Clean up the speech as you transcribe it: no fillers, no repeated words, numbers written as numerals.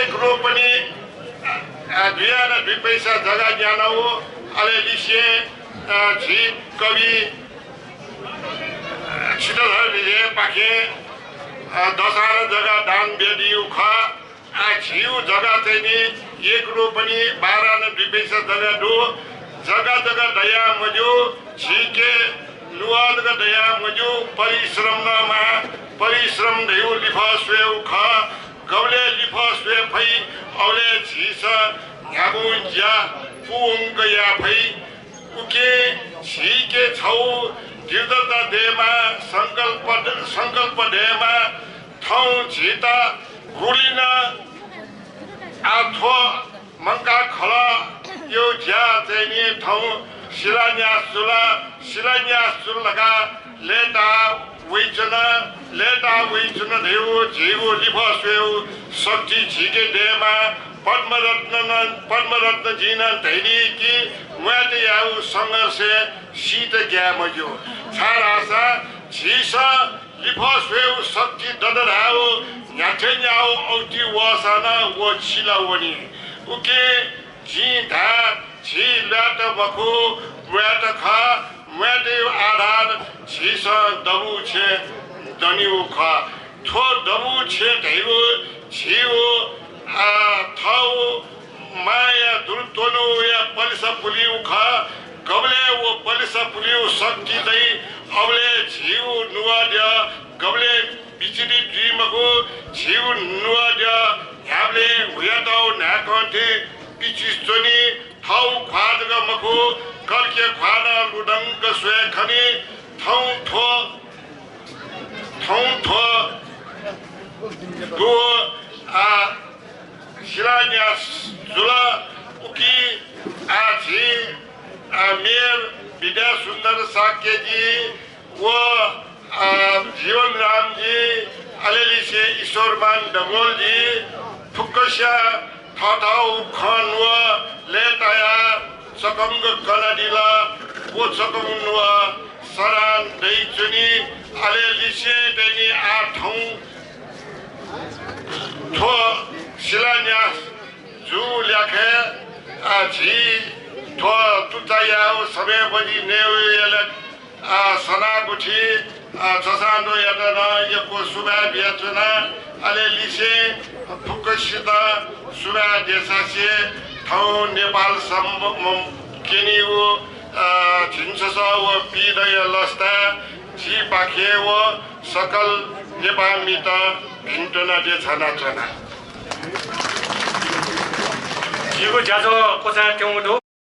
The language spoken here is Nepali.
1 रोपनी 2 पैसा जग्गा ज्ञान हो अले लिसे छि कवि छिटधर विजय पाखे दशहरा जग्गा दान बेदी उख छिउ जग्गा चाहिँ नि 1 रोपनी 12 2 पैसा जग्गा दो जग्गा दया मजो छिके लुवादगा दया मजो परिश्रम नमा परिश्रम देउ लिफस्वे उख गौले लिफस्वे फै औले छिस न्याबु ज्या पुंग या फै उके छिके छौ दृढता देमा संकल्प देमा थौ छिता गुलिन आथो मंका खला यो ज्या चाहिँ नि थौ शिलान्यास लगा लेटा वैचना देउ जीवो लिफस्वेउ शक्ति छिके देमा पद्मरत्न जिना धैरी कि मुयाते याउ संघर्ष शीत ज्ञा मजो छारासा छिस लिफस्वेउ शक्ति ददराउ न्याथेन्याउ औटी वसाना व छिलावनी उके जी धा छि लाट बखु मुयात खा मुयाते आधार छिस दबु छे दनिउ खा थो दबु छे धैउ छिउ थाउ माया दुर्तोनो या पलिसा पुलिउ खा गबले वो पलिसा पुलिउ शक्ति दई अबले छिउ नुवा द्या गबले बिचिदी ड्रीमको छिउ नुवा द्या ह्याबले हुयाताउ नाकन्थे पिचिस्तोनी थाउ खादगा मखु कल्के खाना लुडंग स्वे खनी थाउ थो दो शिलान्यास जुला उकी आछि मेयर विद्या सुंदर साक्य जी वो जीवन राम जी अलेली से ईश्वरमान डबोल जी फुकशा थाथाउ खान व लेताया सकंग कनाडिला वो सकंग व सरान दई चुनी अलेली से देनी आठौं थो शिलान्यास जू ल्याखे झी थो तुचायाउ समय बजी नेउयलक सनागुठी छसानो यातना यको सुबा बियाचना अले लिसे फुकसिता सुबा देशासे थौ नेपाल सम्म केनिउ छिन्सस व पिदय लस्ता छि पाखे व सकल नेपामित भिन्टना दे छना छना जिगु ज्याजो कोसा ट्याउदो